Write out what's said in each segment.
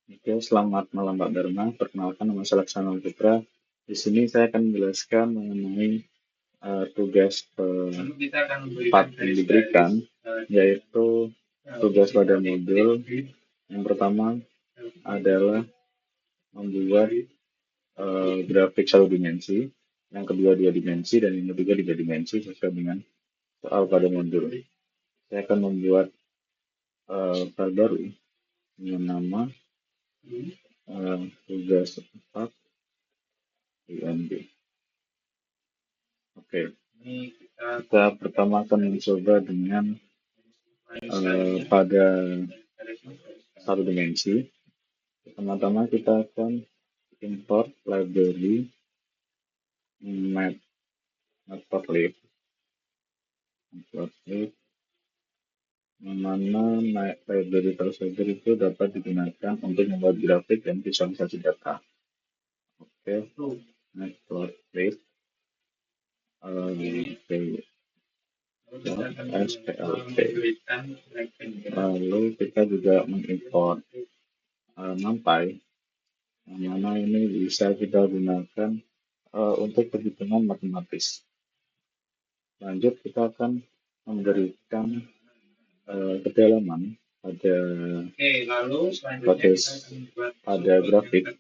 Oke, selamat malam Pak Dharma. Perkenalkan nama saya Laksana Putra. Di sini saya akan menjelaskan mengenai tugas keempat yang diberikan, yaitu tugas pada modul. Yang pertama adalah membuat grafik satu dimensi, yang kedua dua dimensi, dan yang ketiga tiga dimensi sesuai dengan soal pada modul. Saya akan membuat file baru dengan nama tugas 4 UMB. Oke, kita pertama akan mencoba dengan pada satu dimensi. Pertama-tama kita akan import library matplotlib, mana library tersebut itu dapat digunakan untuk membuat grafik dan visualisasi data. Oke, matplotlib SPLT. Lalu kita juga mengimport NumPy, yang mana ini bisa kita gunakan untuk perhitungan matematis. Lanjut, kita akan memberikan kedalaman pada grafik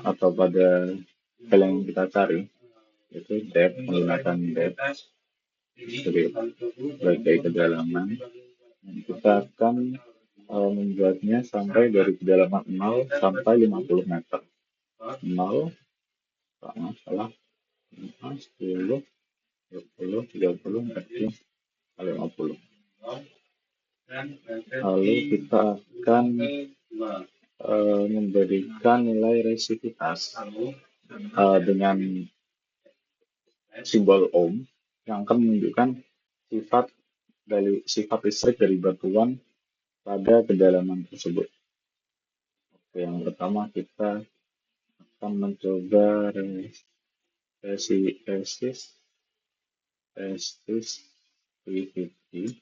atau pada file yang kita cari, yaitu depth, menggunakan depth sebagai kedalaman. Kita akan membuatnya sampai dari kedalaman 0 sampai 50 meter. 0, salah, 10, 20, 30, 40, 50. Lalu kita akan memberikan nilai resistivitas dengan simbol ohm yang akan menunjukkan sifat listrik dari batuan pada kedalaman tersebut. Oke, yang pertama kita akan mencoba resistivity.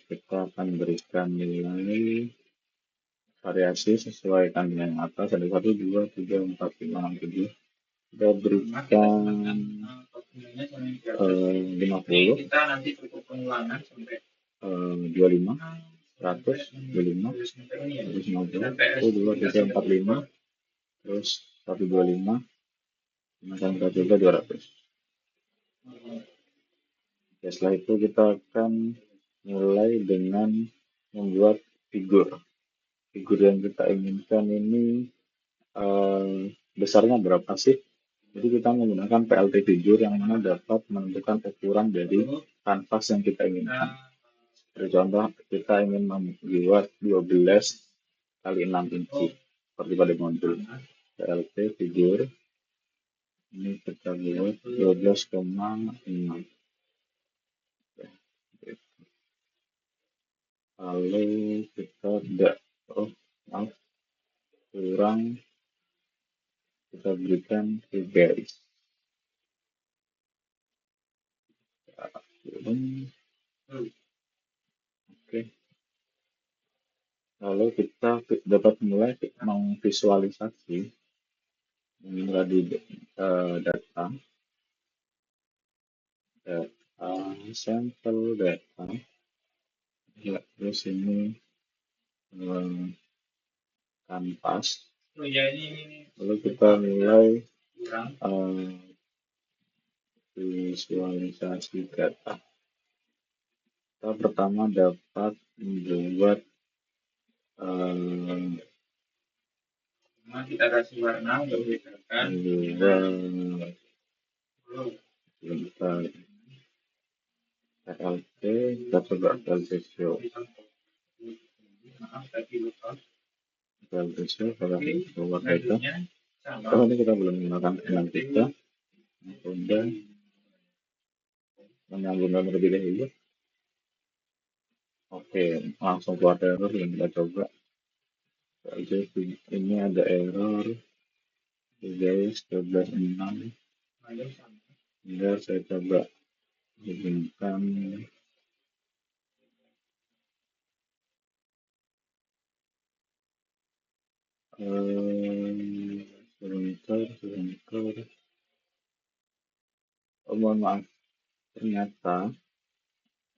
Kita akan berikan nilai variasi sesuaikan dengan yang atas, ada 1, 2, 3, 4, 5, 6, 7. Kita berikan 50, 25, 100, 25, 150, 1, 2, 3, 4, 5, terus 125, maka kita coba 200. Oke, setelah itu kita akan mulai dengan membuat figur. Figur yang kita inginkan ini besarnya berapa sih? Jadi kita menggunakan PLT figur yang mana dapat menentukan ukuran dari kanvas yang kita inginkan. Seperti contoh, kita ingin membuat 12 kali 6 inci seperti pada modul. PLT figur ini kita buat 12,6. Lalu kita kurang, kita berikan ke garis. Oke. Lalu kita dapat mulai memvisualisasi menjadi data sampel data. Ya, terus ini kanvas. Lalu kita mulai visualisasi data. Kita pertama dapat membuat kita kasih warna untuk bedakan PLT, kita coba PLT show. PLT show pada forward data. Oh, ini kita belum menggunakan enam kita. Kemudian menyambungkan terlebih dahulu. Oke, langsung keluar error yang kita coba. Jadi ini ada error guys 12.6. Biar saya coba hubungkan sebentar. Oh, mohon maaf, ternyata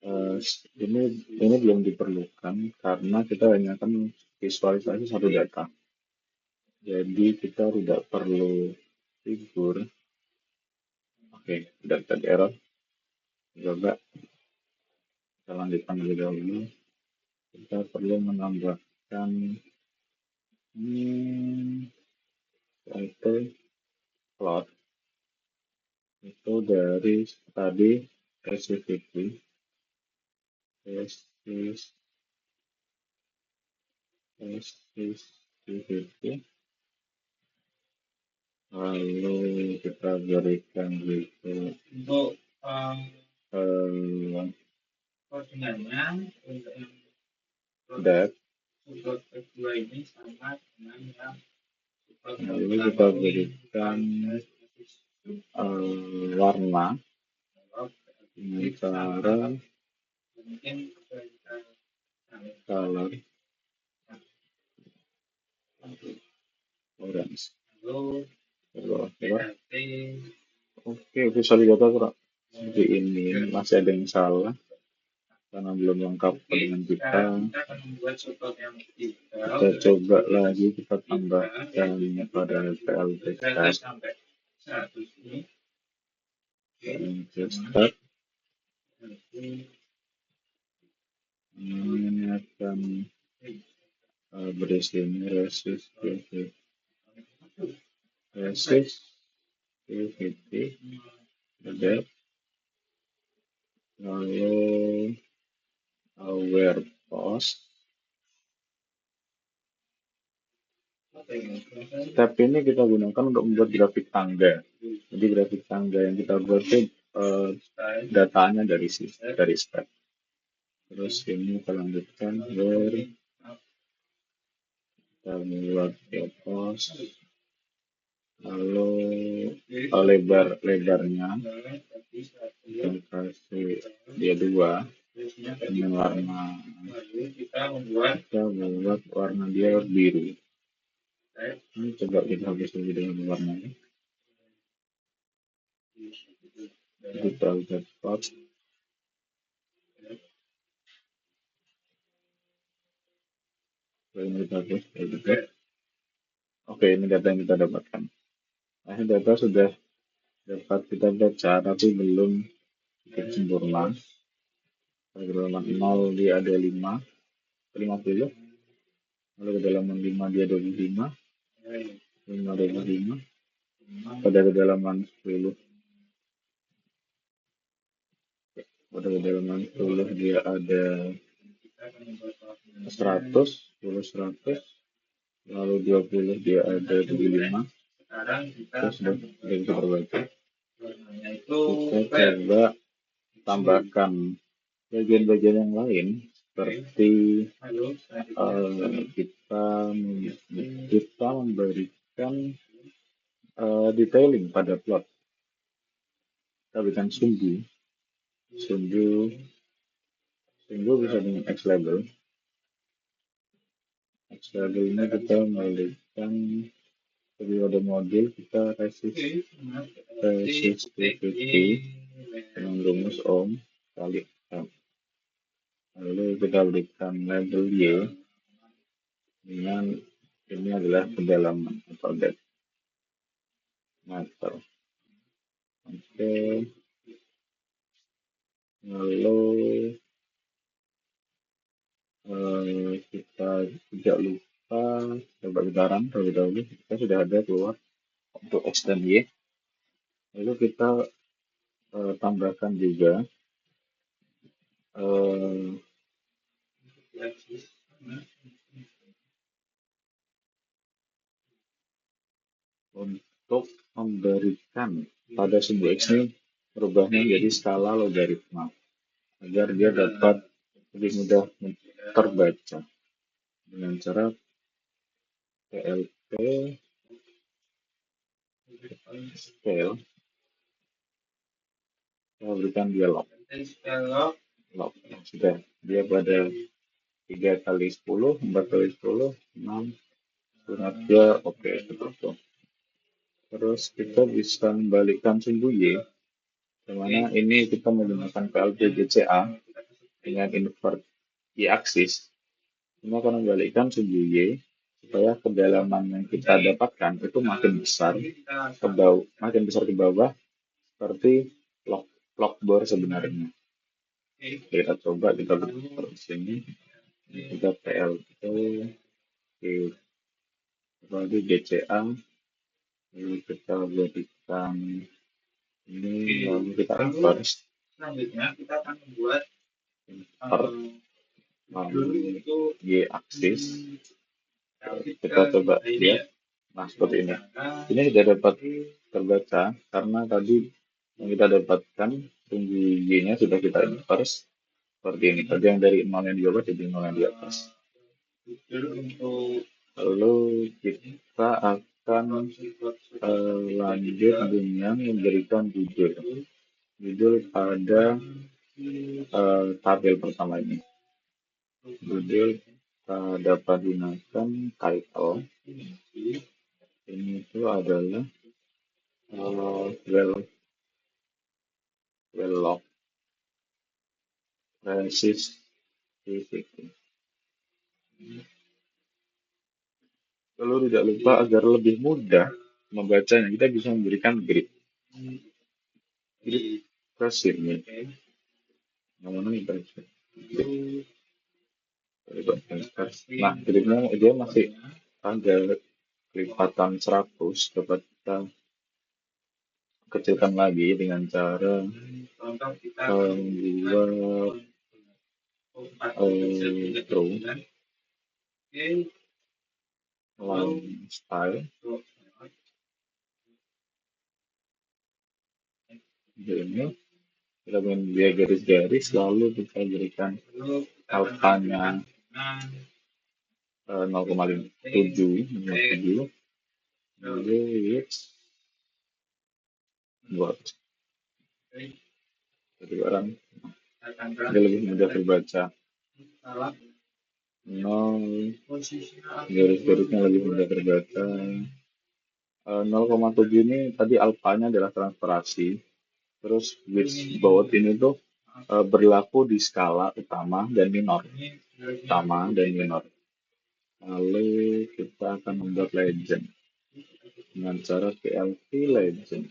eh, ini belum diperlukan karena kita hanya akan visualisasi satu data. Jadi kita tidak perlu figur. Oke, tidak tadi error. Coba kita lanjutkan lebih dahulu. Kita perlu menambahkan title plot itu dari tadi sensitivity, lalu kita berikan gitu untuk koordinatnya untuk yang depth. Untuk kedua ini sama dengan yang lalu kita berikan warna dengan cara color orange. Oke, visual data kurang seperti ini. Masih ada yang salah karena belum lengkap dengan kita. Kita coba lagi, kita tambahkan pada PLT tab. Start. Ini akan berisi resistivity, depth, lalu aware post. Step ini kita gunakan untuk membuat grafik tangga. Jadi grafik tangga yang kita buat itu datanya dari step. Terus ini kita lanjutkan where kita membuat post, lalu lebarnya kita kasih dia 2 dengan warna, kita membuat warna dia biru. Ini coba kita hapus lagi dengan warnanya. Kita lihat spot. Ini kita hapus. Oke, ini data yang kita dapatkan. Nah, ini data sudah dapat kita baca, tapi belum sempurna. Kedalaman 0 dia ada 50. Lalu kedalaman 5 dia 25. 25. Pada kedalaman 10. Pada kedalaman 10 dia ada 100. Lalu 20 dia ada 25. Terus sudah kita perbaiki. Kita coba tambahkan bagian-bagian yang lain seperti kita memberikan detailing pada plot. Kita berikan sumbu bisa dengan X label. X label ini kita memberikan periode modul, kita resistivity dengan rumus ohm kali M. Lalu kita berikan label Y dengan ini adalah kedalaman atau depth meter. Oke. Lalu kita tidak lupa coba kita run terlebih dahulu. Kita sudah ada keluar untuk X dan Y. Lalu kita tambahkan juga untuk memberikan pada sumbu X ini merubahnya menjadi skala logaritma agar dia dapat lebih mudah terbaca dengan cara PLT scale. Kita berikan dia log. Sudah dia pada 3 kali 10, 4 kali 10, 6, kinerja oke seperti itu. Terus kita bisa membalikkan sumbu Y, di mana ini kita menggunakan PLT GCA dengan invert Y aksis. Ini akan membalikkan sumbu Y supaya kedalaman yang kita dapatkan itu makin besar ke bawah, seperti log bor sebenarnya. Kita coba kita berikan di sini, kita PLT lalu GCA, lalu kita berikan ini, lalu kita invert. Selanjutnya kita akan membuat invert lalu Y aksis. Kita coba lihat. Nah, seperti ini. Ini sudah dapat terbaca karena tadi yang kita dapatkan sumbu Y-nya sudah kita inverse seperti ini. Tadi yang dari 0 yang di bawah jadi 0 yang di atas. Lalu kita akan lanjut dengan memberikan judul. Judul pada tabel pertama ini. Judul kita dapat gunakan title. Ini itu adalah log resistivity. Lalu tidak lupa agar lebih mudah membacanya, kita bisa memberikan grid ke sini. Namanya baca. Nah, gridnya dia masih ada kelipatan 100, dapat kita kecilkan lagi dengan cara membuat line style. Ini kita dengan dia garis-garis, lalu kita berikan alfanya 0,7, lalu width buat jadi barang dia lebih mudah terbaca. 0 garis-garisnya lebih mudah terbaca. 0,7 ini tadi alfanya adalah transferasi. Terus width baut ini tuh berlaku di skala utama dan minor. Lalu kita akan membuat legend dengan cara PLT legend.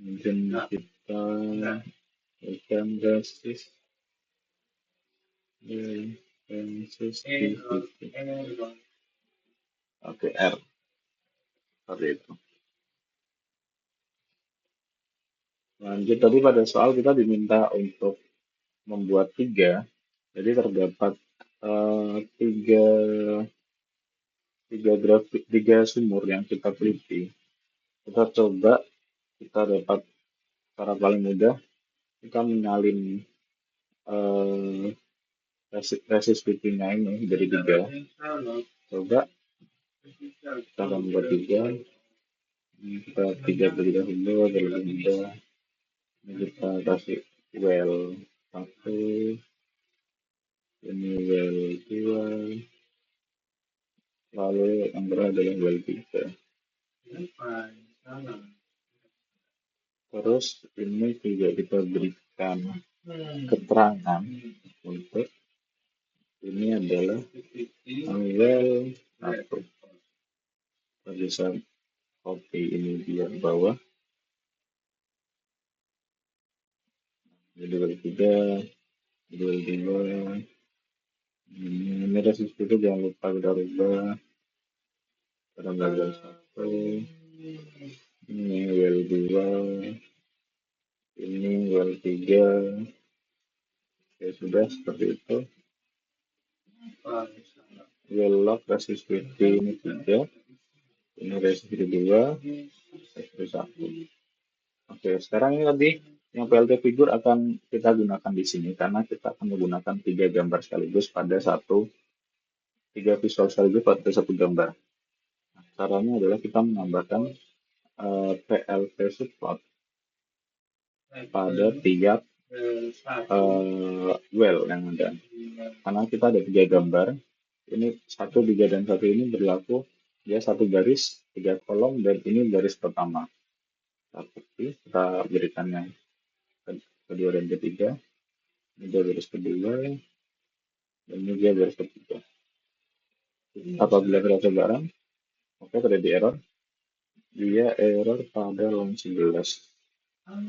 Legend kita akan resist oke, R seperti itu. Lanjut, tadi pada soal kita diminta untuk membuat 3, jadi terdapat tiga sumur yang kita teliti. Kita coba, kita dapat cara paling mudah, kita menyalin resistivity-nya ini dari 3. Coba kita akan membuat 3. Ini kita 3 terlebih dahulu agar lebih mudah. Ini kita kasih well 1, ini well 2, lalu yang terakhir adalah well 3. Terus ini juga kita berikan keterangan untuk ini adalah well 1. Kita bisa copy ini di bawah. Jadi well 3, well 2. Ini resistor jangan lupa kita rubah. Pada well 1. Ini well 2. Ini well 3. Ya sudah seperti itu. Well log resistivity ini 3. Ini resistivity 2. Resistivity 1. Oke, sekarang ini tadi yang PLT figur akan kita gunakan di sini karena kita akan menggunakan 3 gambar sekaligus pada 3 visual sekaligus pada satu gambar. Nah, caranya adalah kita menambahkan PLT support pada tiap well yang ada. Karena kita ada tiga gambar, ini satu, tiga, dan satu ini berlaku dia satu garis, tiga kolom, dan ini garis pertama. Tapi kita berikan yang kedua dan ketiga, ini dia garis kedua, dan ini dia garis ketiga. Apabila kita coba run, oke, terjadi error. Dia error pada line 11. Oh,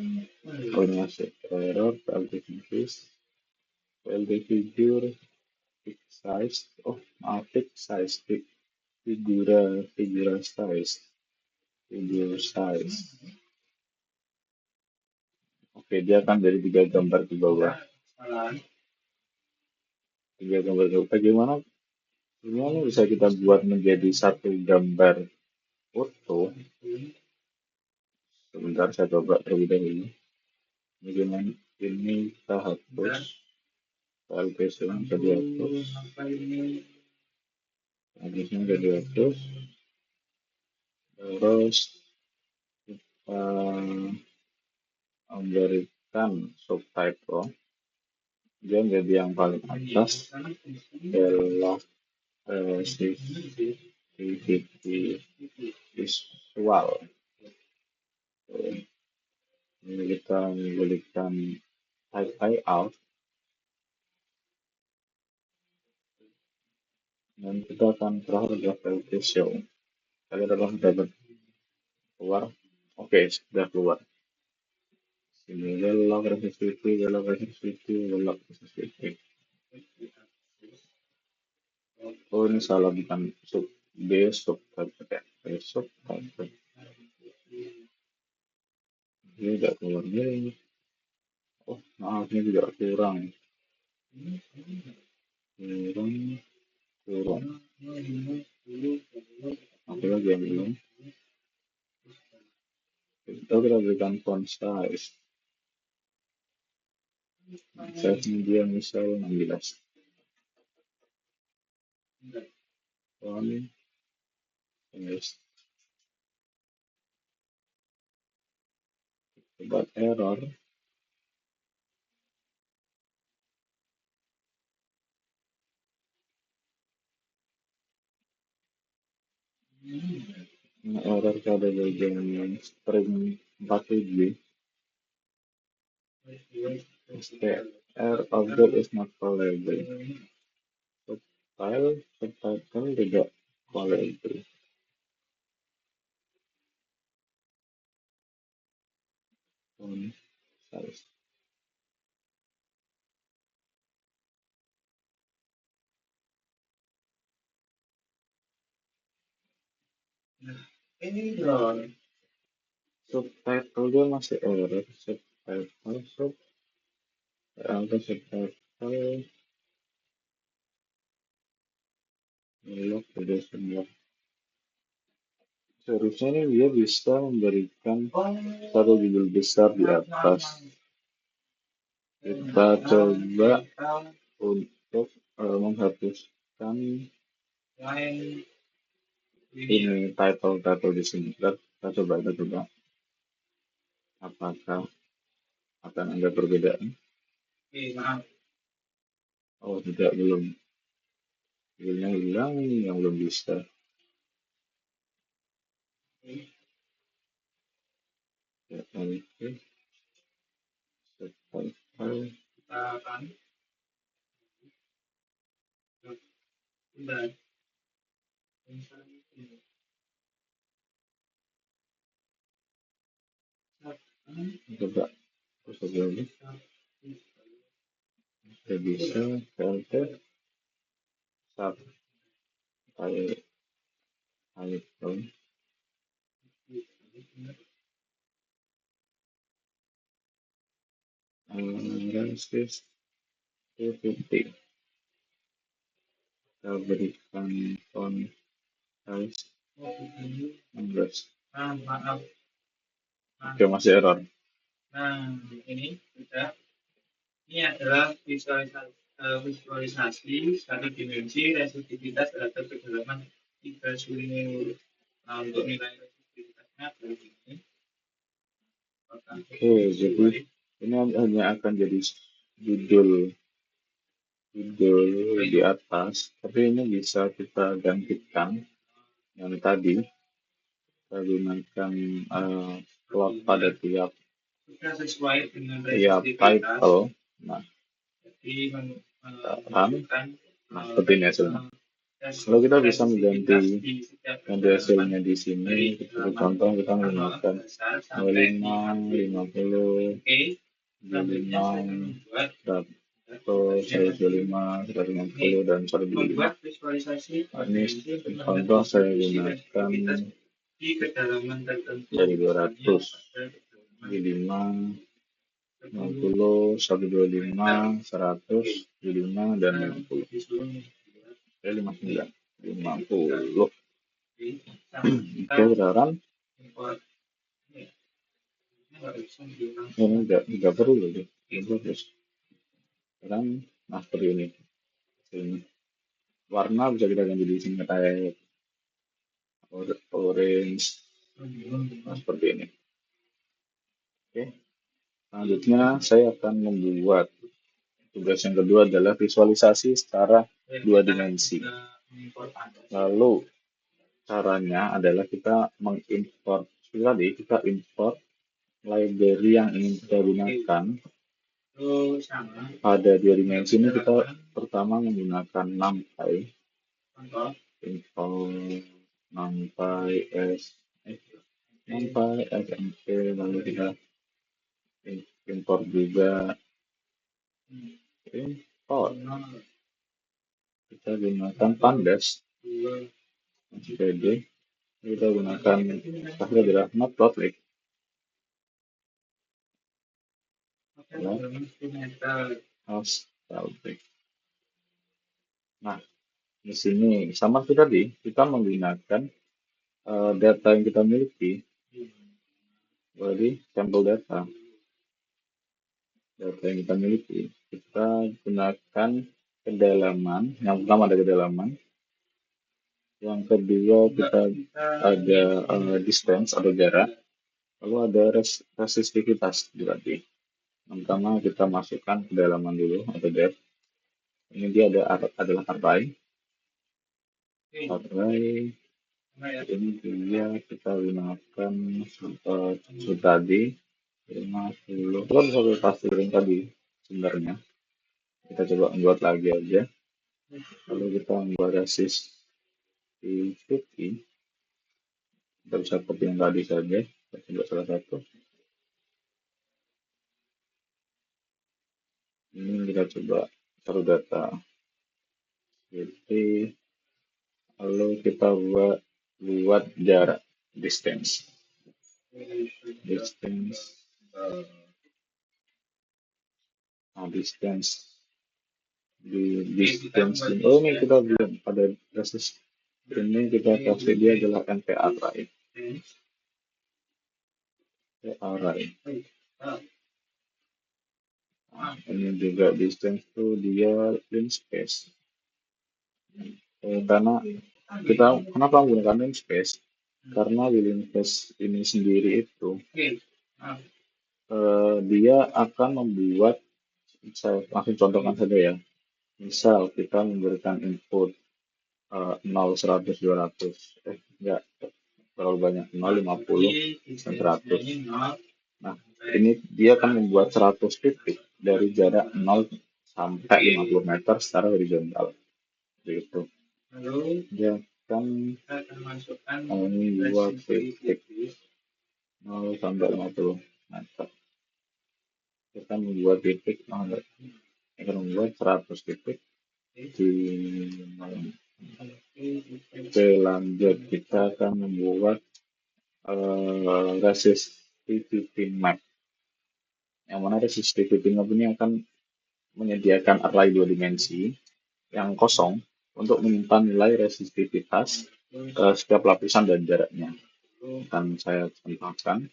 ini masih error PLT figure fixed size. Oh, maaf, fixed size, figura size, figure size. Oke, dia akan dari tiga gambar di bawah. Tiga gambar di bawah. Gimana bisa kita buat menjadi satu gambar foto? Sebentar, saya coba terlebih dahulu. Bagaimana ini kita hapus. PLT yang bisa dihapus. Habisnya udah dihapus. Terus kita memberikan subtitle. Dia menjadi yang paling atas adalah sensitivity visual. Ini kita memberikan type out dan kita akan terakhir adalah VLT show. Kalian dapat keluar. Oke, sudah keluar. Ini belok resistivity. Oh, ini salah, bukan subtype. Subtype. Ini tidak keluar ini. Oh, maaf, ini tidak kurang. Apa lagi yang belum? Kita berikan font size. Size dia misal 16. Font size. But error. Error pada bagian string 4 str object is not callable. Subtitle tidak callable. Size. Subtitle dia masih error. Subtitle belok udah semua. Seharusnya nih dia bisa memberikan satu judul besar di atas. Kita coba untuk menghapuskan ini title di sini. Kita coba apakah akan ada perbedaan. Oh, tidak, belum. Judulnya hilang, yang belum bisa. Ya, oke. Coba lagi. Sudah bisa, VLT iPhone. Ranges 250. Kita berikan font size 16. Oke, masih error. Ini adalah visualisasi satu dimensi resistitivitas terhadap kedalaman 3 mm. Nah, untuk nilai resistitivitasnya begini. Oke, jadi Ini hanya akan jadi judul judul di atas, tapi ini bisa kita gantikan yang tadi, kita gunakan plot pada tiap sesuai dengan title. Nah, jadi run. Nah, seperti ini hasilnya. Kalau kita bisa mengganti hasilnya di sini, seperti contoh kita menggunakan 5, 50, 25, 125, 150, dan 125. Nah, ini contoh saya gunakan dari 200, 5, 60, 125, 100, 75, dan 50. 59, 50. Oke, beneran. Ini nggak perlu loh, bagus. Sekarang, nah seperti ini. Warna bisa kita ganti di sini kayak orange, nah, seperti ini. Oke, selanjutnya saya akan membuat tugas yang kedua adalah visualisasi secara 2 dimensi. Lalu caranya adalah kita mengimport, tadi kita import library yang ingin kita gunakan pada 2 dimensi. Ini kita pertama menggunakan NumPy, import NumPy SMP, lalu kita import juga import, kita gunakan pandas pd, kita gunakan adalah matplotlib. Nah, di sini sama seperti tadi, kita menggunakan data yang kita miliki, jadi sampel data yang kita miliki. Kita gunakan kedalaman, yang pertama ada kedalaman, yang kedua kita ada distance atau jarak, lalu ada resistivitas berarti. Yang pertama kita masukkan kedalaman dulu atau depth. Ini dia adalah array. Ini dia kita gunakan tadi 50. Kita bisa pastikan tadi sebenarnya. Kita coba membuat lagi aja. Lalu kita membuat resistivity. Kita bisa copy yang tadi saja. Kita coba salah satu. Ini kita coba taruh data. Jadi, lalu kita buat jarak, distance. Distance di distance ini. Oh, ini kita belum pada resist. Ini kita kasih dia adalah NP array. Ini juga distance itu dia linspace. Karena kenapa menggunakan linspace? Karena di linspace ini sendiri itu dia akan membuat, saya langsung contohkan saja ya. Misal kita memberikan input 0, 100, 200, enggak terlalu banyak, 0, 50, dan 100. Nah, ini dia akan membuat 100 titik dari jarak 0 sampai 50 meter secara horizontal. Begitu. Dia akan membuat titik 0 sampai 50 meter. Kita membuat titik, akan membuat 100 titik di lanjut kita akan membuat resistivity map. Yang mana resistivity map ini akan menyediakan array 2 dimensi yang kosong untuk menyimpan nilai resistivitas setiap lapisan dan jaraknya. Akan saya contohkan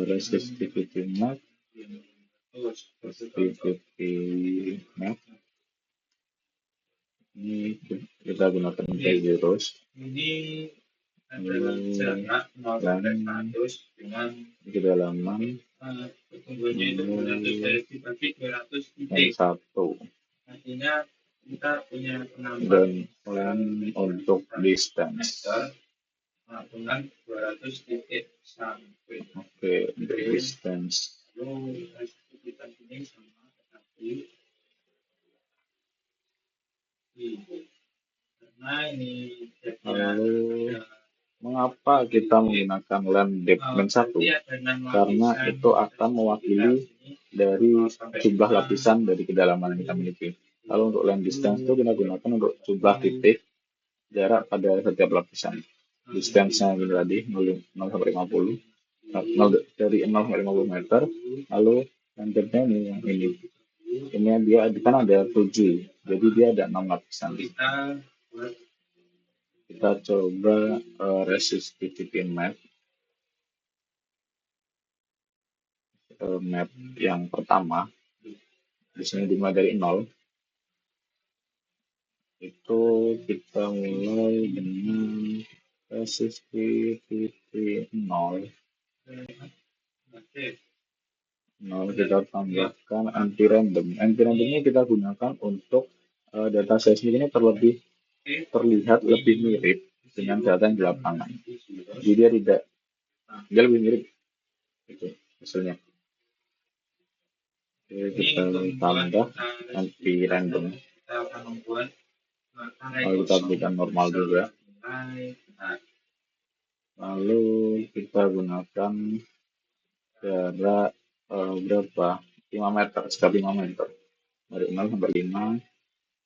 resistivity map. Ini kita gunakan zeros. Ini jarak 0 sampai 100 dengan kedalaman pertumbuhannya itu 200 dibagi 200 dan titik. 1. Artinya kita punya penambahan Dan plan untuk distance. dengan 200 titik sampai. Oke, untuk distance. Lalu aktivitas ini sama tetapi karena ini Lalu mengapa kita menggunakan land depth min 1? Karena itu akan mewakili dari jumlah lapisan dari kedalaman yang kita miliki. Lalu untuk land distance itu kita gunakan untuk jumlah titik jarak pada setiap lapisan. Distance-nya ini tadi 0 sampai 50, 0 dari 0 sampai 50 meter. Lalu land depth-nya ini yang ini. Ini dia kan ada 7, jadi dia ada 6 lapisan. Kita coba resistivity map. Map yang pertama, di sini dimulai dari 0. Itu kita mulai dengan resistivity 0. 0 kita tambahkan anti-random. Anti-random ini kita gunakan untuk data seismik ini terlihat lebih mirip dengan data yang di lapangan. Jadi dia lebih mirip itu hasilnya. Oke, kita tambah anti-random. Lalu kita berikan normal juga. Lalu kita gunakan jarak berapa? 5 meter, sekitar 5 meter. Dari 0 sampai 5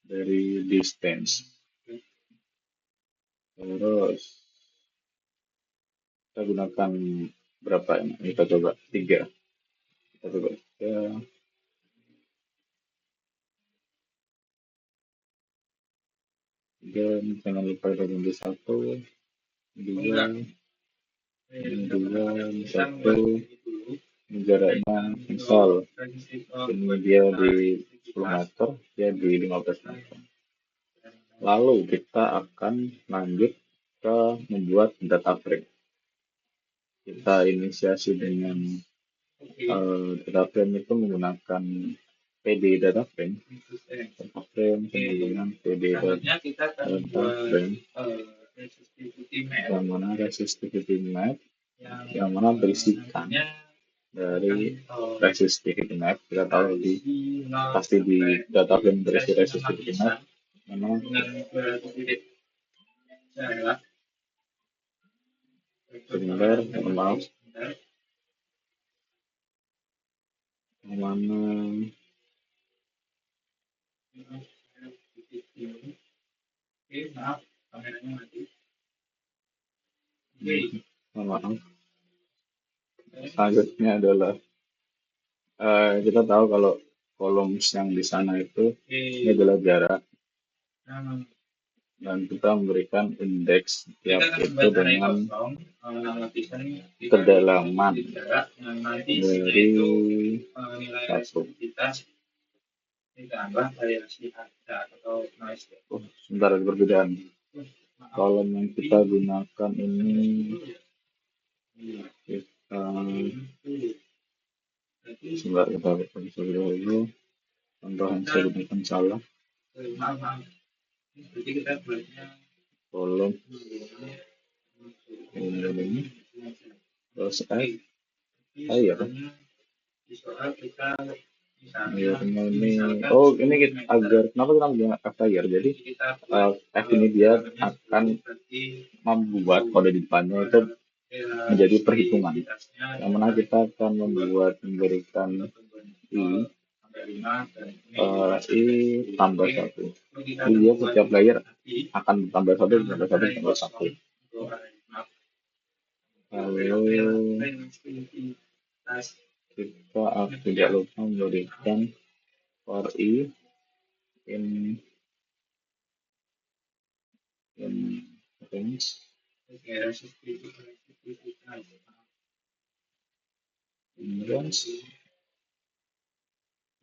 dari distance. Terus kita gunakan berapa ini? Kita coba 3. Kita coba 3. Dan jangan lupa kita ganti 1, 2, 1. Jaraknya misal ini dia di 10 meter, dia di 15 meter. Lalu kita akan lanjut ke membuat data frame. Kita inisiasi dengan data frame itu menggunakan PD data frame. Data frame sama dengan PD data frame. Yang mana resistivity map, yang mana berisikan dari resistivity map. Kita tahu pasti di data frame berisi resistivity map. Memang sebentar, maaf. Mana maaf. Selanjutnya adalah kita tahu kalau kolom yang di sana itu ini adalah jarak, dan kita memberikan indeks tiap itu dengan kedalaman dari 1. Sebentar, ada perbedaan. Kolom yang kita gunakan ini sebentar, kita bisa dulu. Contoh yang saya gunakan salah. Kolom ini terus air. Airnya ini, ini agar kenapa kita menggunakan F air? Jadi F ini dia akan membuat kode di depannya itu menjadi perhitungan. Yang mana kita akan memberikan I tambah 1. Jadi dia setiap layer akan tambah 1, tambah 1, tambah 1. Lalu kita tidak lupa memberikan for I in range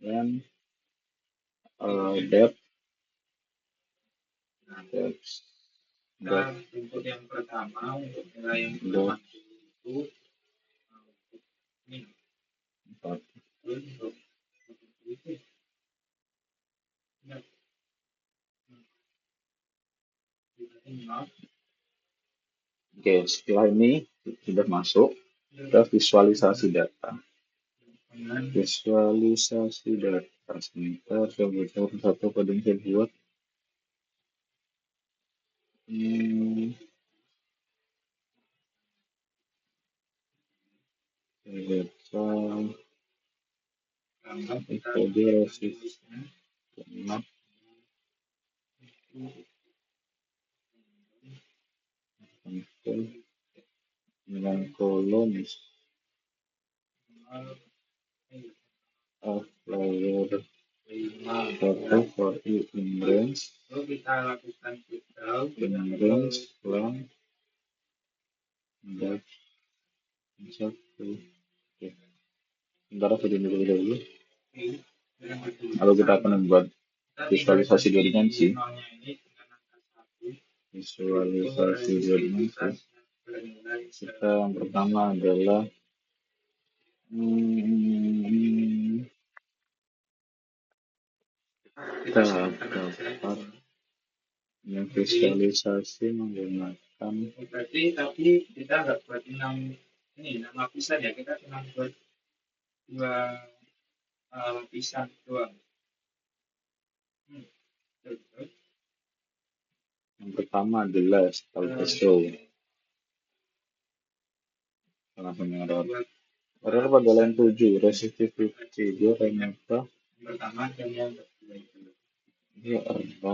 dan depth untuk yang pertama, untuk nilai yang pertama itu Untuk itu, nah, not Oke, setelah ini sudah masuk ke visualisasi data. Visualisasi data. Sebentar, saya buat satu kode yang saya buat. Kode resist map dengan kolom flower data for in range kita lakukan filter in range lang dan satu. Oke, sebentar saya dulu dulu. Lalu kita akan membuat visualisasi dua dimensi. Visualisasi dua dimensi. Kita yang pertama adalah kita dapat visualisasi menggunakan berarti tapi kita nggak buat enam lapisan ya, kita cuma buat dua lapisan doang. Yang pertama adalah style show. Langsung ngerot. Error pada line 7, resistivity dia ternyata Pertama dan yang kedua itu. dia apa?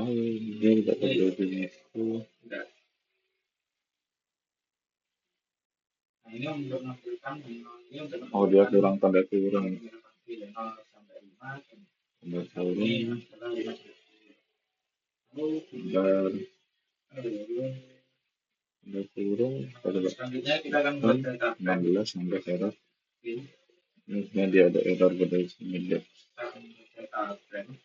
Dia tidak terjadi itu. Nah, ini untuk menentukan Oh, dia kurang tanda kurang. sampai 5 Tanda kurang. Tanda kurang. Selanjutnya kita akan buat data 16 error. Ini dia ada error pada sini. data frame.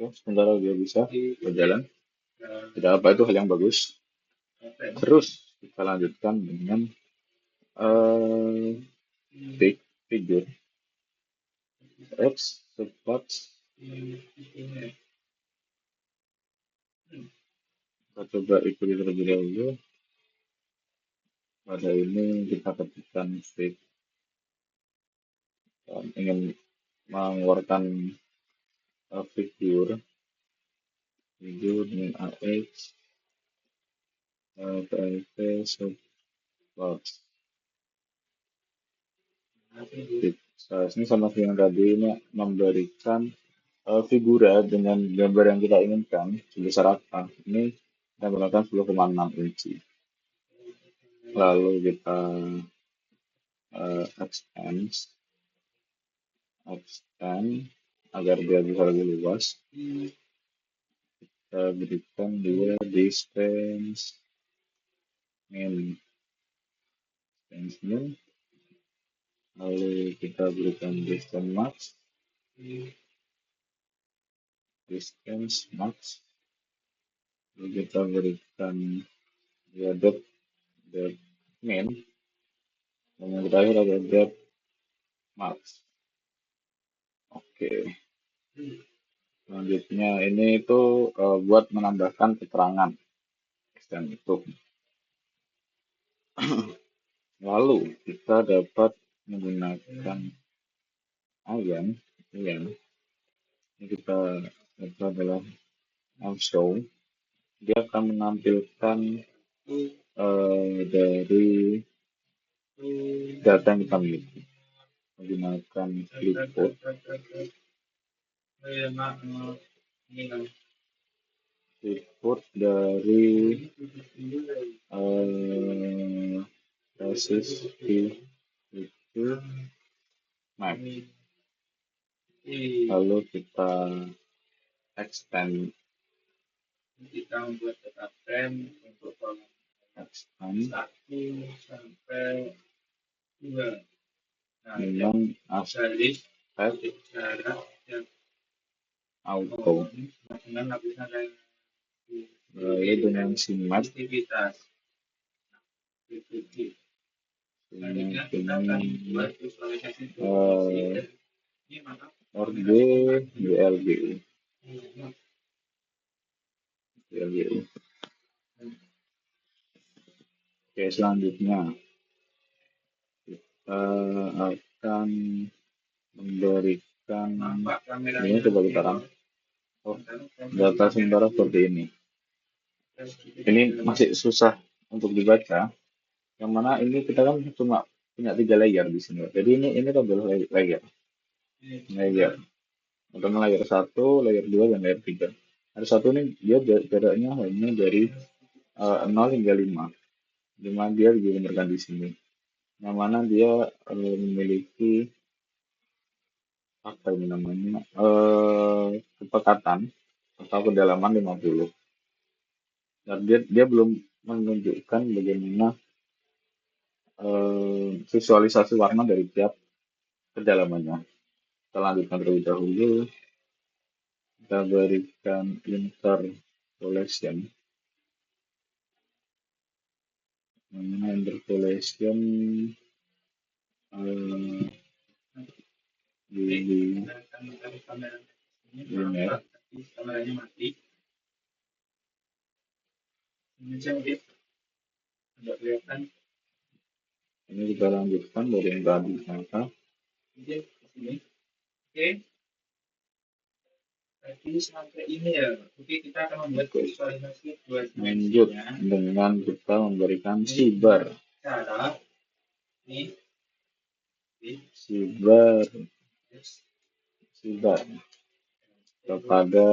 Oke, sebentar dia bisa berjalan. Tidak apa, itu hal yang bagus. Terus kita lanjutkan dengan figure X supports. Kita coba ikuti terlebih dahulu. Pada ini kita ketikkan state ingin mengeluarkan figure dengan AX PLT supports. Ini sama seperti yang tadi, ini memberikan figura dengan gambar yang kita inginkan sebesar apa. Ini kita menggunakan 10,6 inci. Lalu kita extend agar dia bisa lebih luas. Kita berikan dia distance min. Lalu kita berikan distance max. Lalu kita berikan dia depth min. Dan yang terakhir ada depth max. Oke. Selanjutnya ini itu buat menambahkan keterangan extend itu. Lalu kita dapat menggunakan ayan. Ini kita adalah show. Dia akan menampilkan dari data yang kita miliki menggunakan clipboard. Clipboard dari resistivity itu map. Lalu kita extend. Kita membuat data frame untuk kolom Extend 1 sampai 2. Nah, dengan garis aspek jarak yang auto. dengan lapisan yang Lalu dengan simat aktivitas. Selanjutnya kita akan membuat visualisasi ini maka RG GLGU GLGU. Oke, selanjutnya kita akan memberikan ini, coba kita run. Oh, data sementara seperti ini. Ini masih susah untuk dibaca. Yang mana ini kita kan cuma punya 3 layer di sini. Jadi ini adalah layer. Layer. Ada layer 1, layer 2, dan layer 3. Layer 1 ini dia jaraknya hanya dari 0 hingga 5. 5 dia digambarkan di sini. Yang mana dia memiliki apa ini namanya? Kepekatan atau kedalaman 50. Dan dia belum menunjukkan bagaimana visualisasi warna dari tiap kedalamannya. Kita lanjutkan terlebih dahulu. Kita berikan interpolation. Interpolation di linear. kameranya mati. Ini cantik. Tidak kelihatan. Ini kita lanjutkan dari yang tadi maka Oke, sini. Oke. Tadi sampai ini ya. Oke, kita akan membuat visualisasi dua lanjut dengan kita memberikan sibar. Cara ini Sibar kepada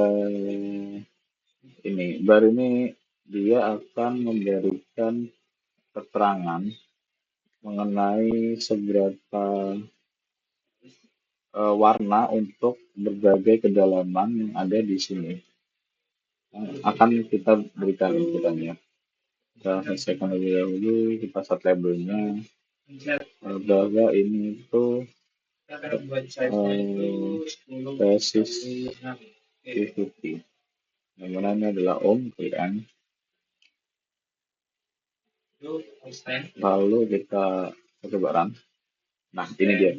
ini. Bar ini dia akan memberikan keterangan mengenai seberapa warna untuk berbagai kedalaman yang ada di sini. Yang akan kita berikan inputannya. Kita selesaikan lebih dahulu, kita set labelnya bahwa ini itu basis PVP. Yang mana ini adalah ohm, kan? Lalu kita coba run. Nah, ini dia.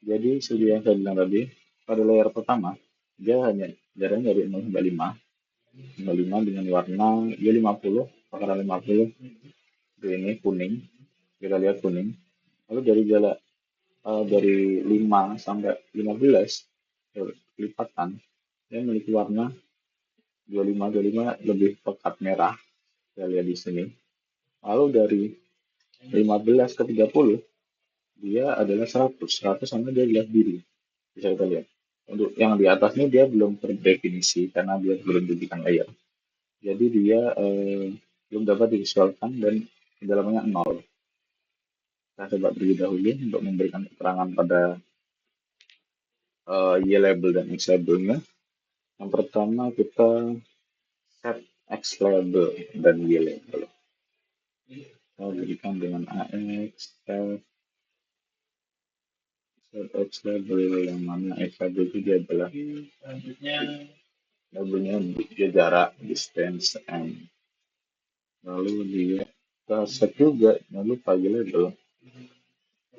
Jadi seperti yang saya bilang tadi, pada layer pertama dia hanya jaraknya dari 0 hingga 5. 5 dengan warna dia 50, pakaran 50. Ini kuning. Kita lihat kuning. Lalu dari jarak dari 5 sampai 15 lipatan dia memiliki warna 25 lebih pekat merah. Kita lihat di sini. Lalu dari 15 ke 30 dia adalah 100 sama dia adalah biru. Bisa kita lihat. Untuk yang di atas ini dia belum terdefinisi karena dia belum diberikan layer. Jadi dia belum dapat divisualkan dan kedalamannya 0. Kita coba terlebih dahulu untuk memberikan keterangan pada Y label dan X labelnya. Yang pertama kita set X label dan Y label. Kita berikan dengan AX, set X label, yang mana X label itu dia adalah selanjutnya labelnya dia jarak, distance, and lalu dia kita set juga, jangan lupa Y label.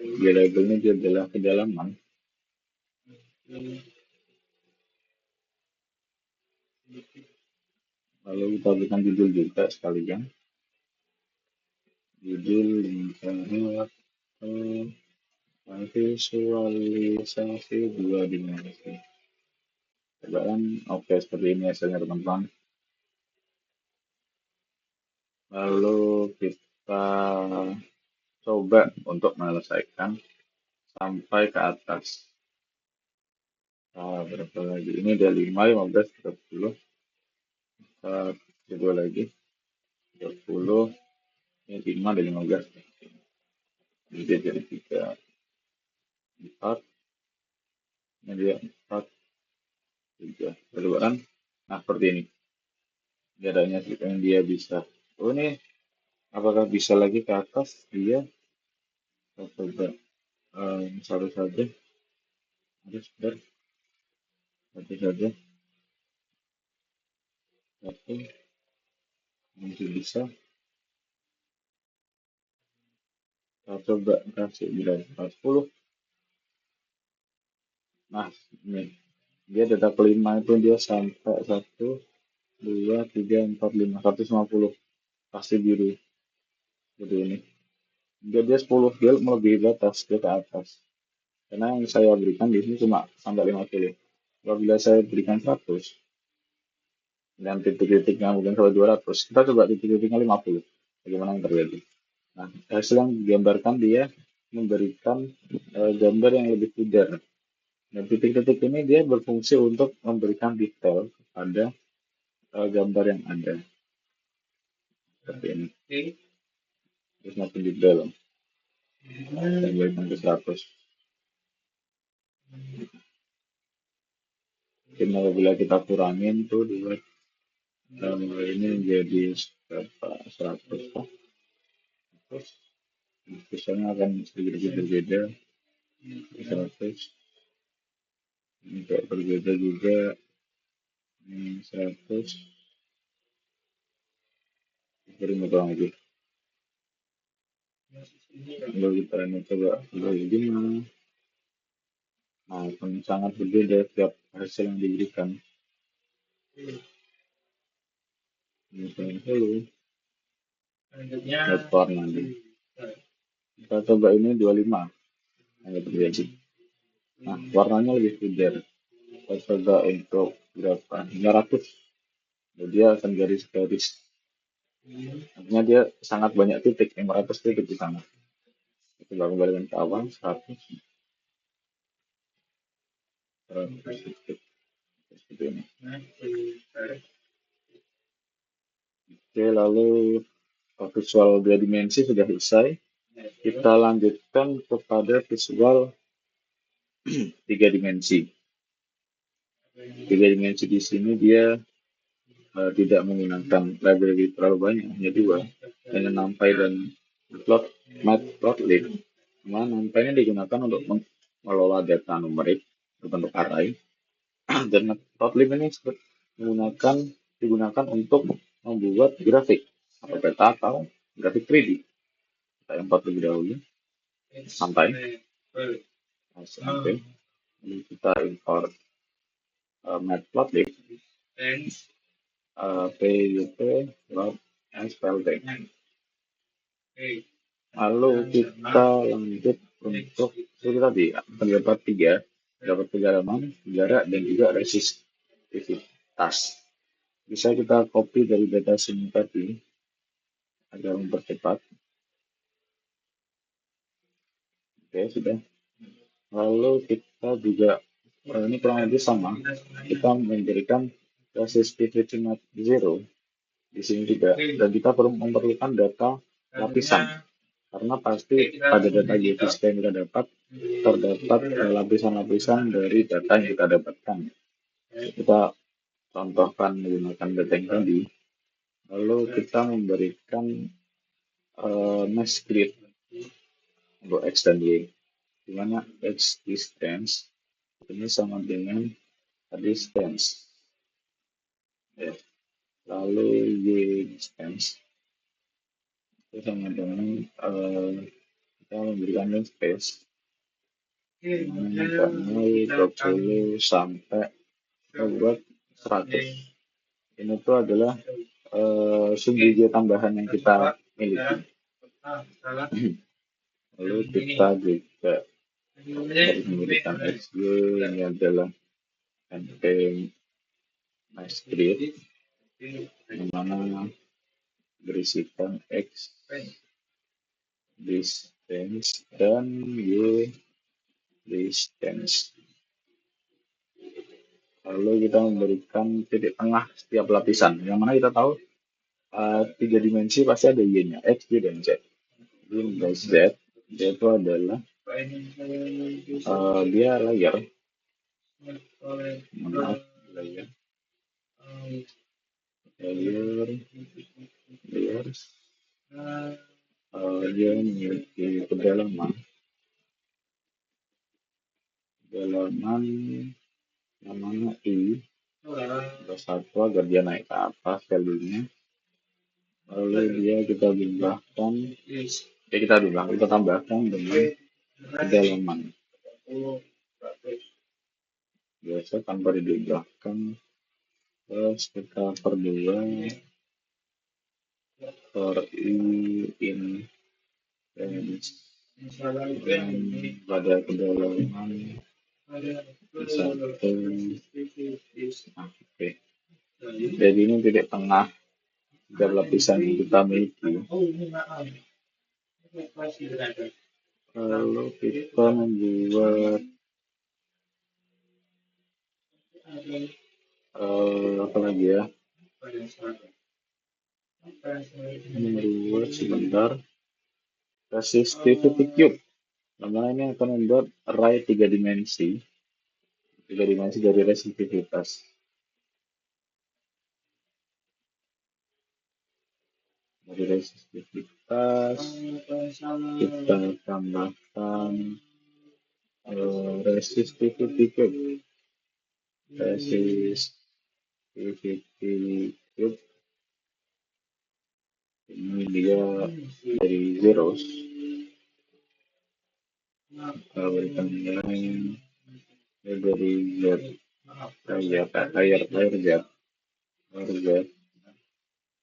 Y labelnya dia adalah kedalaman. Lalu kita berikan judul juga sekalian. Judul lingkaran visualisasi 2 dimensi. Cobaan oke, seperti ini hasilnya teman-teman. Lalu kita coba untuk menyelesaikan sampai ke atas. Berapa lagi? Ini ada 5, 15, 30. Kita coba lagi. 30. Ini 5 dan 15. Ini dia jadi 3, 4. Ini dia 4, 3. Percobaan. Nah, seperti ini. Jaraknya yang dia bisa. Oh, ini apakah bisa lagi ke atas? Dia kita coba satu saja. Harus satu saja. Satu. Masih bisa. Kita coba kasih berapa 10. Nah, ini dia data kelima itu dia sampai 1, 2, 3, 4, 5, 150 pasti biru seperti ini. Dia 10, dia melebihi batas, dia ke atas. Karena yang saya berikan di sini cuma sampai 50. Apabila saya berikan 100 dan titik-titiknya mungkin sampai 200, kita coba titik-titiknya 50. Bagaimana yang terjadi? Nah, hasil yang digambarkan dia memberikan gambar yang lebih pudar. Dan titik-titik ini dia berfungsi untuk memberikan detail pada gambar yang ada. Seperti ini. Terus makin detail. Saya berikan ke 100. Mungkin apabila kita kurangin tuh dua ini menjadi berapa 100 lah. Terus misalnya akan sedikit berbeda 100. Ini kayak berbeda juga. Ini 100. Beri mudah lagi. Lalu kita ini coba begini. Nah, akan sangat berbeda setiap hasil yang diberikan. Misalnya dulu. Lihat warna ini. Kita coba ini 25. Yang terjadi. Nah, warnanya lebih pudar. Kita coba untuk berapa? 500. Dia akan garis-garis. Artinya dia sangat banyak titik, 500 titik di sana. Coba kembalikan ke awal, 100. 100 titik. Seperti ini. Oke, lalu visual 2 dimensi sudah selesai. Kita lanjutkan kepada visual 3 dimensi. 3 dimensi di sini dia tidak menggunakan library terlalu banyak, hanya 2, hanya NumPy dan Matplotlib. NumPy ini digunakan untuk mengelola data numerik berbentuk array, dan Matplotlib ini digunakan untuk membuat grafik atau peta atau grafik 3D. Kita import terlebih dahulu, sampai kita import Matplotlib put.splt. Lalu kita lanjut untuk seperti tadi, terdapat 3 kedalaman, jarak, dan juga resistivitas. Bisa kita copy dari data sini tadi agar mempercepat. Oke, sudah. Lalu kita juga ini kurang lebih sama. Kita memberikan resistivity not 0 di sini juga, dan kita perlu memerlukan data lapisan, karena pasti pada data geofisika yang kita dapat terdapat lapisan-lapisan dari data yang kita dapatkan. Kita contohkan menggunakan data yang tadi. Lalu kita memberikan mesh grid untuk X dan Y, di mana X distance ini sama dengan distance. Ya. Lalu Y distance itu sama dengan kita memberikan space 20 sampai buat 100. Ini tuh adalah sumber tambahan yang kita miliki. Lalu kita juga harus memberikan XY, ini adalah NP mesh grid, yang mana berisikan X distance dan Y distance. Lalu kita memberikan titik tengah setiap lapisan, yang mana kita tahu 3 dimensi pasti ada Y-nya, X, Y, dan Z. Jadi Z itu adalah dia layer, layers, dia memiliki kedalaman namanya I +1 agar dia naik ke atas value-nya. Lalu dia kita jumlahkan kita tambahkan dengan kedalaman biasa tanpa dijumlahkan, terus kita perdua for i in range dan pada kedalaman satu. Oke. Jadi ini titik tengah dari lapisan yang kita miliki. Kalau kita membuat apa lagi ya? Membuat sebentar resistivity cube. Namanya ini akan membuat array tiga dimensi dari resistivitas. Dari resistivitas kita tambahkan resistivity cube. Resistivity cube ini dia dari zeros. Kita berikan nilai dari z z,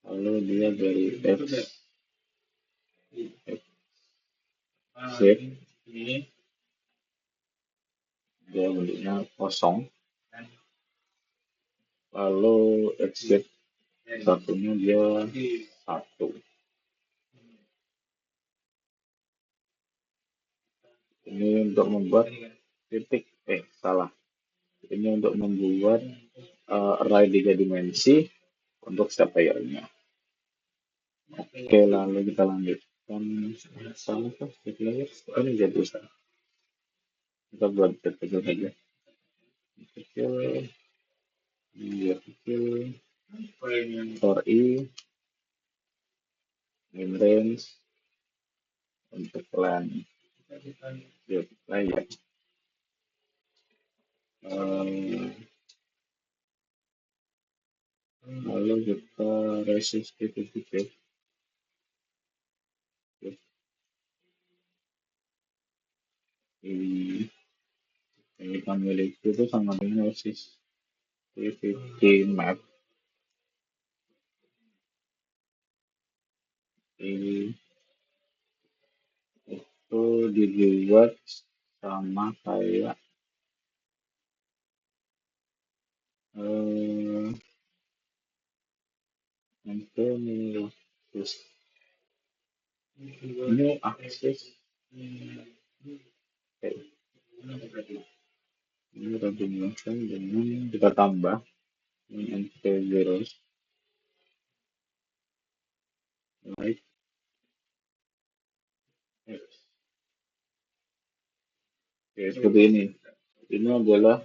lalu dia dari x z, dia bentuknya kosong, lalu xz satunya dia 1. Ini untuk membuat ini untuk membuat array 3 dimensi untuk setiap layernya. Oke, lalu kita lanjutkan salah kah setiap layer? Ini jadi besar. Kita buat kecil saja. Kecil, ini kecil. For i in range untuk length layer. Lalu kita resistivity cube. Ini yang kita miliki itu sama dengan resistivity map. Ini itu dibuat sama kayak new axis. Ini kita jumlahkan dengan kita tambah dengan zeros like x. Oke, seperti ini. Ini adalah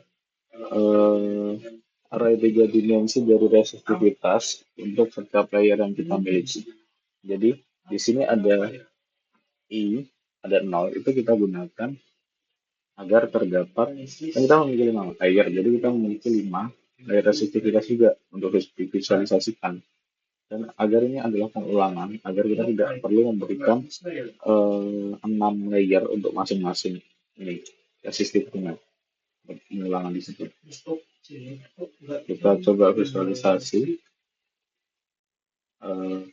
array 3 dimensi dari resistivitas untuk setiap layer yang kita miliki. Jadi di sini ada i, ada 0, itu kita gunakan agar terdapat, kan kita memiliki 5 layer, jadi kita memiliki 5 layer resistivitas juga untuk divisualisasikan. Dan agar ini adalah pengulangan, agar kita tidak perlu memberikan 6 layer untuk masing-masing ini resistifnya. Pengulangan di situ. Kita coba visualisasi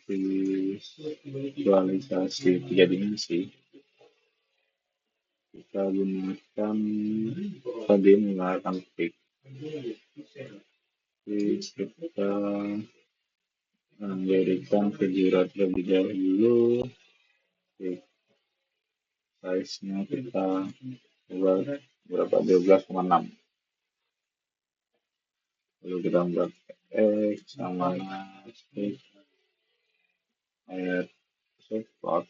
visualisasi 3 dimensi. Kita gunakan tadi menggunakan pick. Kita memberikan kejurat terlebih dahulu. Size-nya kita buat berapa? 12,6. Lalu kita buat x sama add support.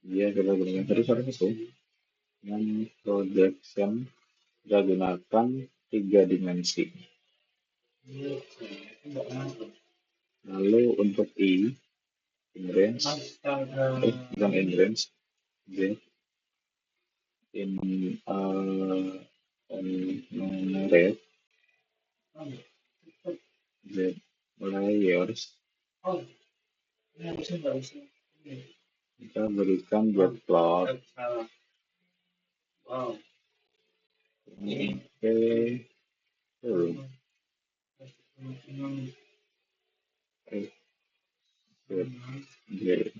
Dia kita gunakan satu dengan projection kita gunakan 3 dimensi. Lalu untuk i in range bukan in range z in red z layers kita berikan get plot. Wow. Oke, turun. G.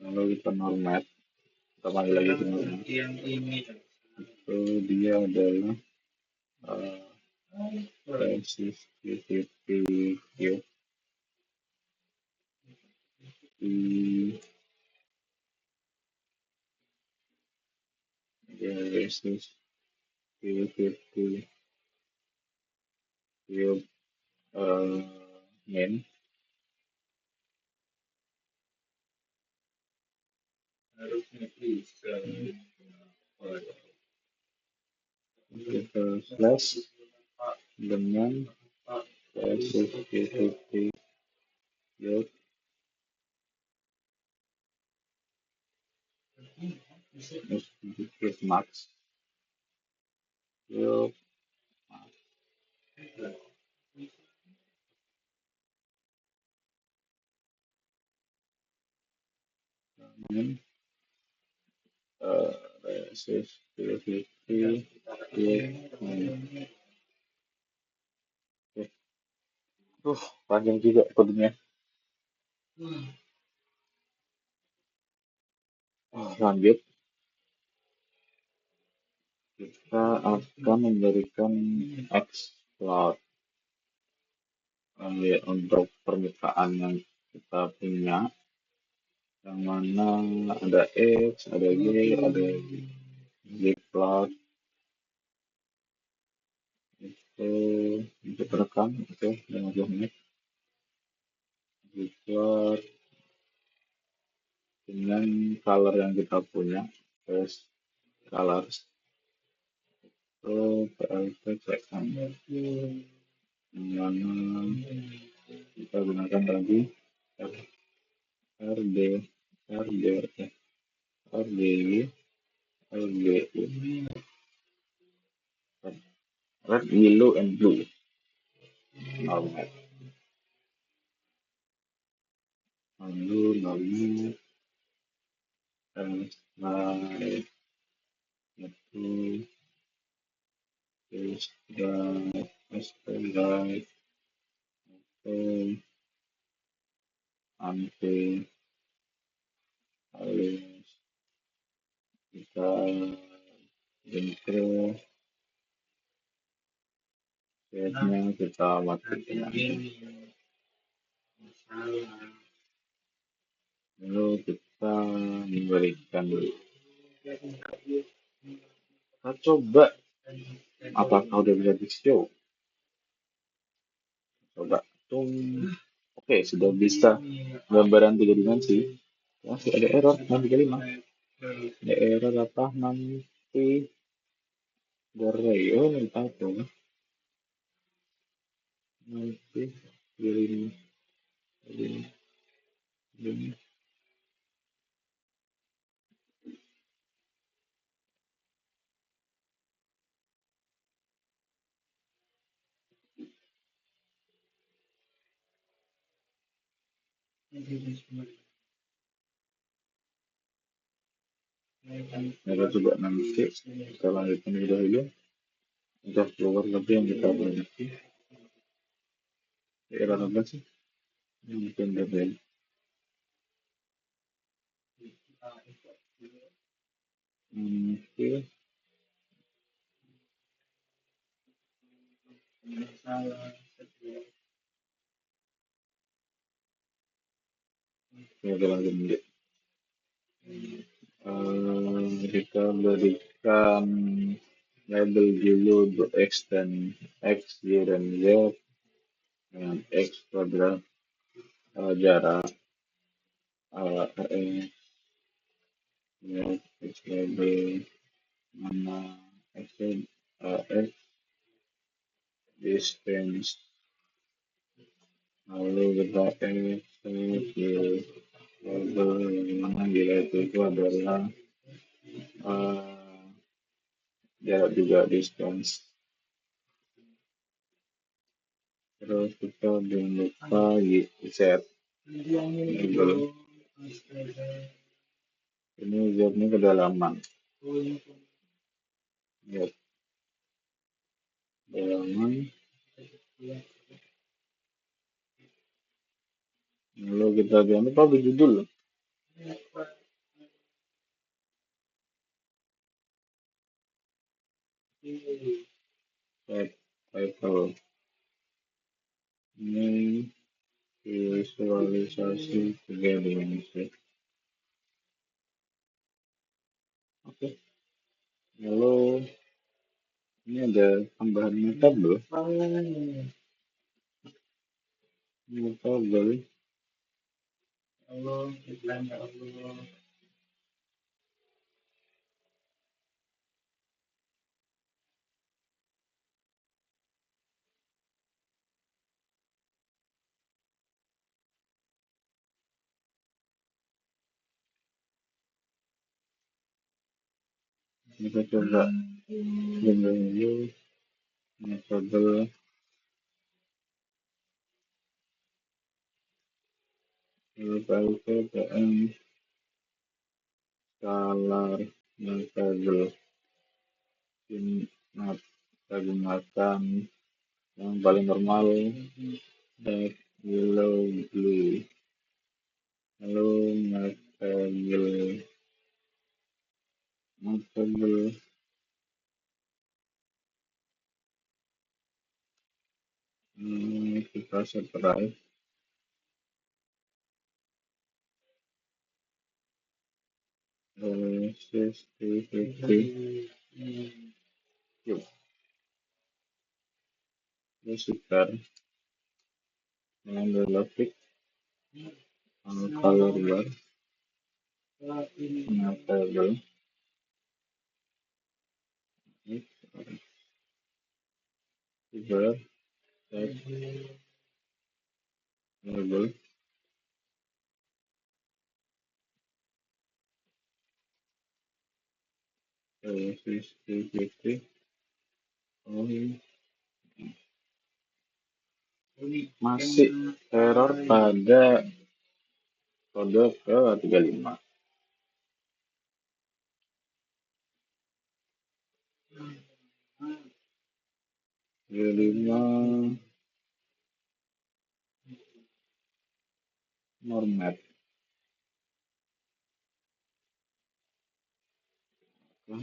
Lalu kita normat, kita panggil lagi ke normat. Itu dia adalah sensitivity cube sensitivity cube main kita slash dengan sensitivity cube cube max cube main sensitivity cube main. Panjang juga kodenya. Lanjut, kita akan memberikan explore untuk permukaan yang kita punya, yang mana ada X, ada Y, ada Y plot. Itu untuk rekam, oke, 50 menit. Y plot dengan color yang kita punya, terus colors itu PLT checkkan, yang mana kita gunakan tadi RD, RD, RDY, RDU, red, yellow, and blue. Normal. Lalu slide itu slide itu anti halus kita intro setnya kita matikan, lalu kita memberikan, kita coba apakah udah bisa di show, coba oke, sudah bisa gambaran 3 dimensi. Masih ada error 635, ada error apa, nanti Goreo minta tuh nanti kirim ini kita coba nanti kita lanjutkan dulu. Udah keluar lebih yang kita nanti error apa sih mungkin dari oke, kita lanjut dulu. Kita berikan label dulu untuk X dan X, Y dan Z dengan X kuadrat jarak X label mana X distance, lalu kita X label mana itu adalah jarak juga distance. Terus kita jangan lupa set label Ini jawabnya kedalaman. Ya, kedalaman. Lalu kita jangan lupa judul. Title. Ini visualisasi tiga dimensi. Oke. Lalu ini ada tambahan metable. Metable. Allah, iklan ya Allah. Kita coba dulu metable. Lalu PPM scalar metable. Kita gunakan yang paling normal, dark yellow blue. Lalu metable kita seterai sensitivity. Yuk, ini sekitar yang grafik color bar metable. Coba set label. Sensitivity. Oh, masih error pada kode ke-35. Normat. Oh,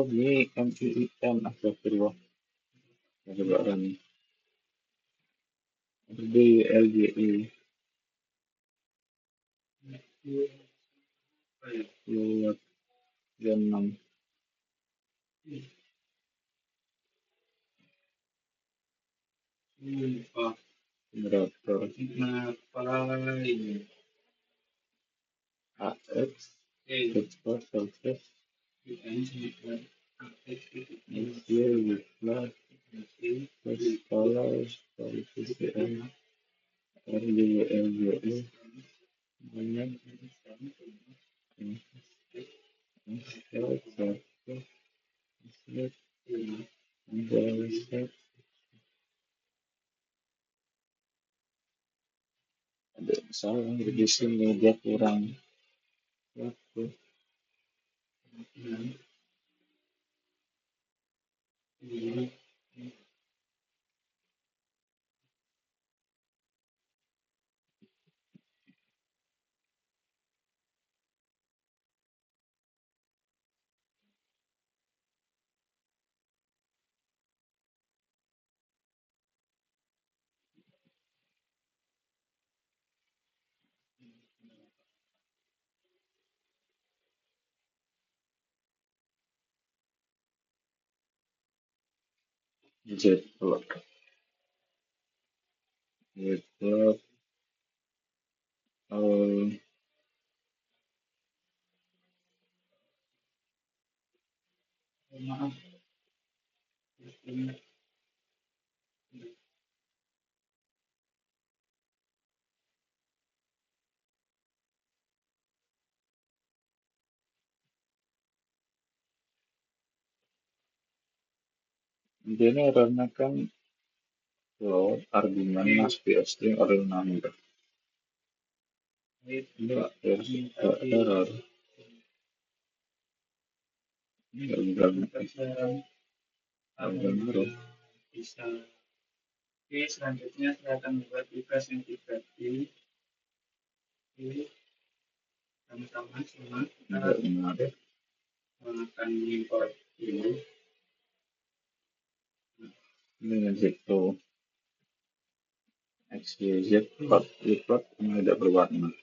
ini MIIN astagfirullah. Coba run. LGE. Buat jam 6. Generator AX Export Celsius Media Wiklat Skala VCM RGLGE banyak ada salah di sini dia kurang waktu. Jetplot maaf Intinya errornya kan float argumen must be a string or real number. Enggak, error. Enggak bilang error. Bisa. Oke, selanjutnya saya akan membuat tugas yang 3D. Oke, sama-sama semua kita Enggak benar. akan import dulu. Ini ngecek tuh XYZ plot plot yang tidak berwarna.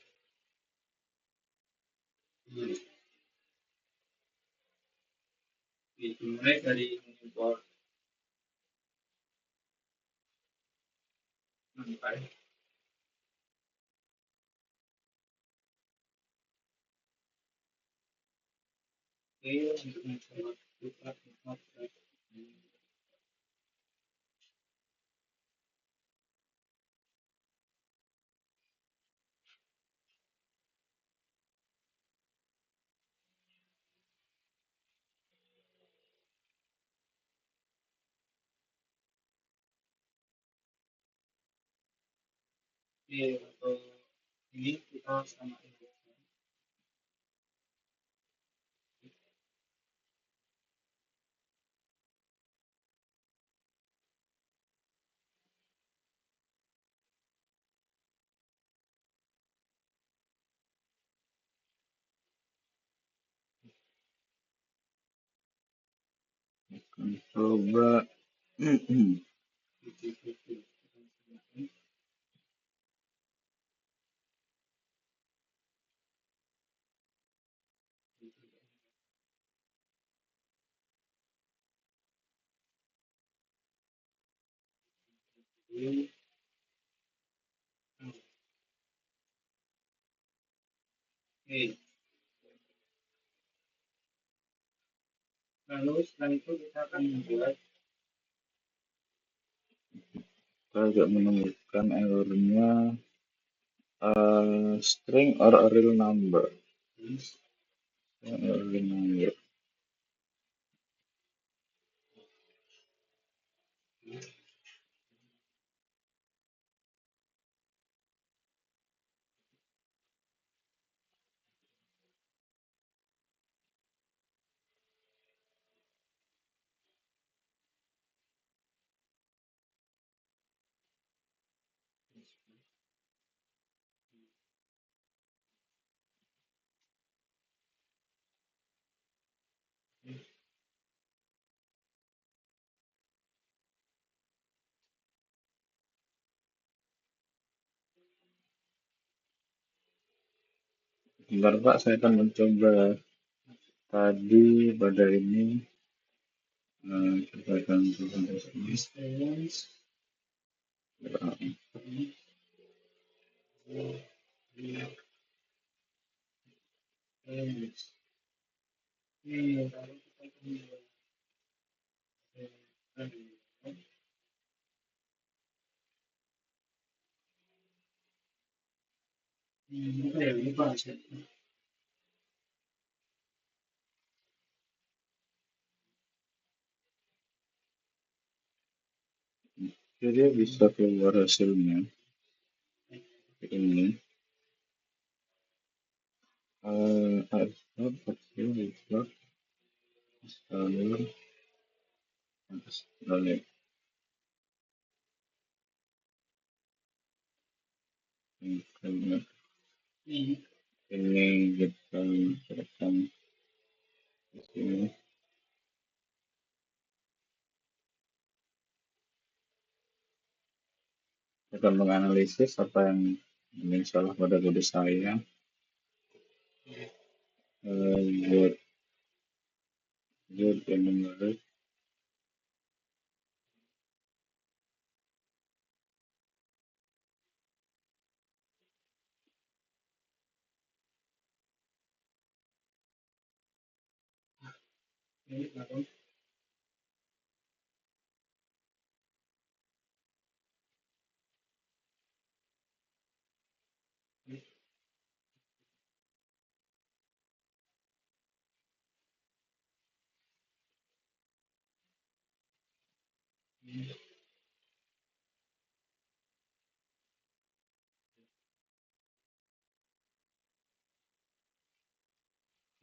Dimulai dari import sampai untuk mencoba plot. Oke, untuk ini kita sama ini. Coba Oke, lalu setelah itu kita akan membuat saya agak menemukan errornya string or a real number. Real number. Bentar Pak, saya akan mencoba tadi pada ini. Kita akan coba ini. Jadi dia bisa keluar hasilnya ini. Alpha, kecil, alpha, standar, atas balik. Ini kita masukkan di sini. Kita akan menganalisis apa yang mungkin salah pada kode saya. Good, good, enumerate.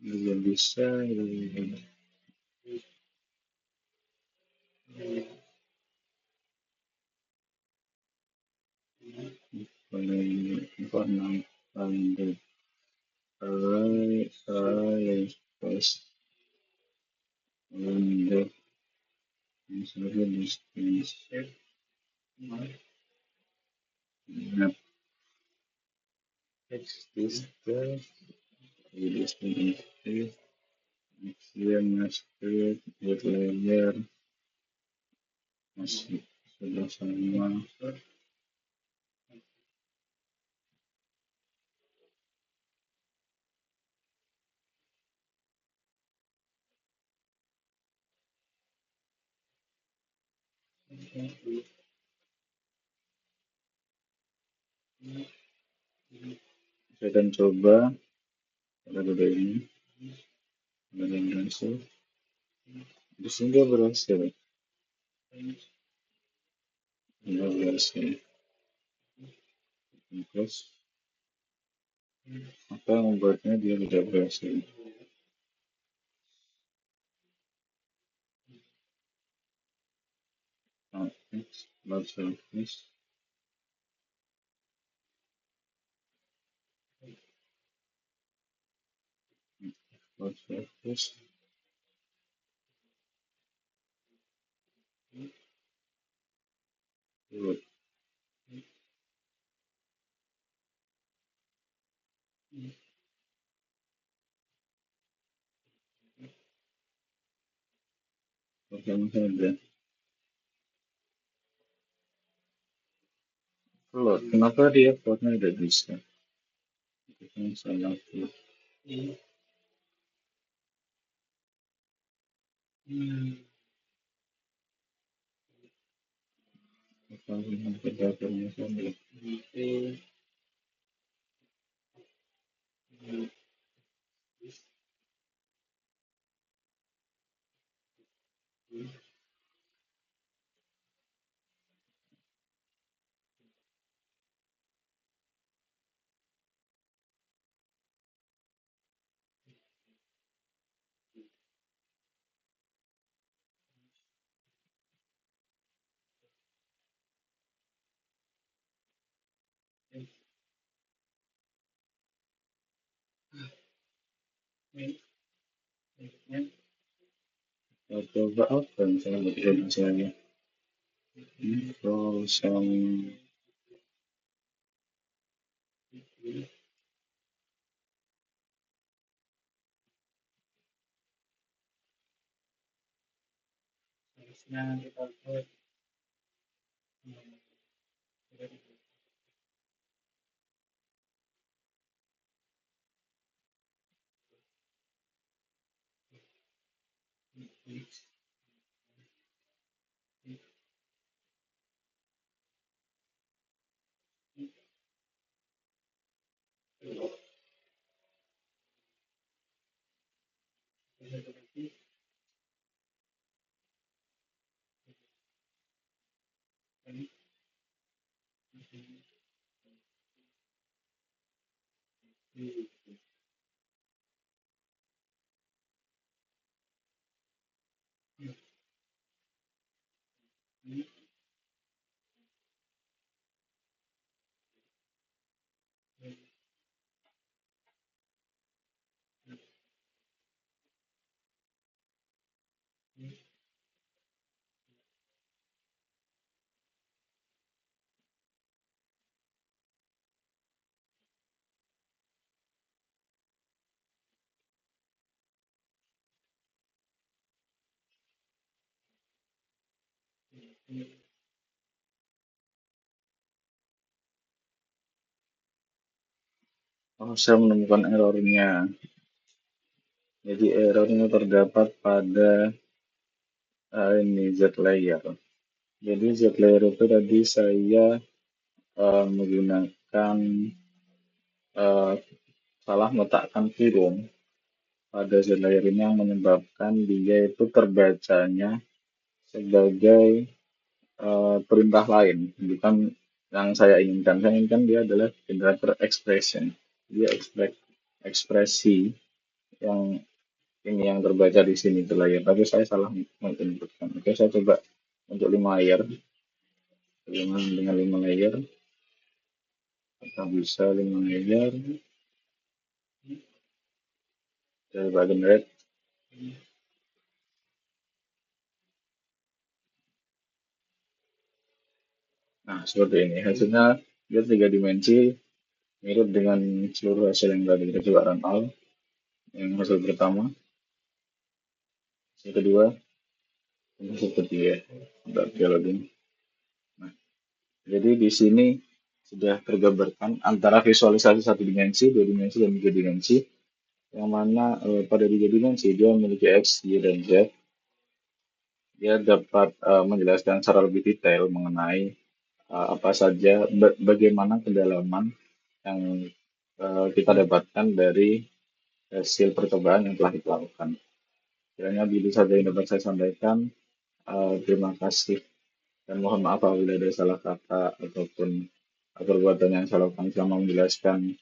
Belum bisa. Paling enam paling paling pas paling misalnya distance map distance distance master with layer masih sudah sama saya akan coba pada ini dan berhasil di sini dia berhasil terus apa yang membuatnya dia tidak berhasil not surface not surface good pertama saja float kenapa dia floatnya tidak bisa itu salah float apa yang terdapat saja coba apa misalnya begitu misalnya kalau some saya menemukan errornya jadi errornya terdapat pada ini Z layer jadi Z layer itu tadi saya menggunakan salah meletakkan kurung pada Z layer ini yang menyebabkan dia itu terbacanya sebagai perintah lain, bukan yang saya inginkan. Saya inginkan dia adalah generator expression. Dia ekspresi yang ini yang terbaca di sini di layar, tapi saya salah menginputkan. Oke, saya coba untuk 5 layer, dengan 5 layer, kita bisa 5 layer, coba generate. Nah, seperti ini. Hasilnya dia 3 dimensi, mirip dengan seluruh hasil yang tadi. Kita coba run all, yang hasil pertama, hasil kedua, dan hasil ketiga. Bentar, dia login. Nah, jadi di sini sudah tergambarkan antara visualisasi 1 dimensi, 2 dimensi, dan 3 dimensi, yang mana pada 3 dimensi dia memiliki X, Y, dan Z. Dia dapat menjelaskan secara lebih detail mengenai apa saja, bagaimana kedalaman yang kita dapatkan dari hasil percobaan yang telah kita lakukan. Kiranya begitu saja yang dapat saya sampaikan. Terima kasih dan mohon maaf apabila ada salah kata ataupun perbuatan yang saya lakukan selama menjelaskan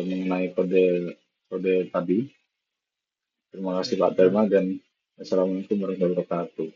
mengenai kode kode tadi. Terima kasih Pak Dharma dan Assalamualaikum warahmatullahi wabarakatuh.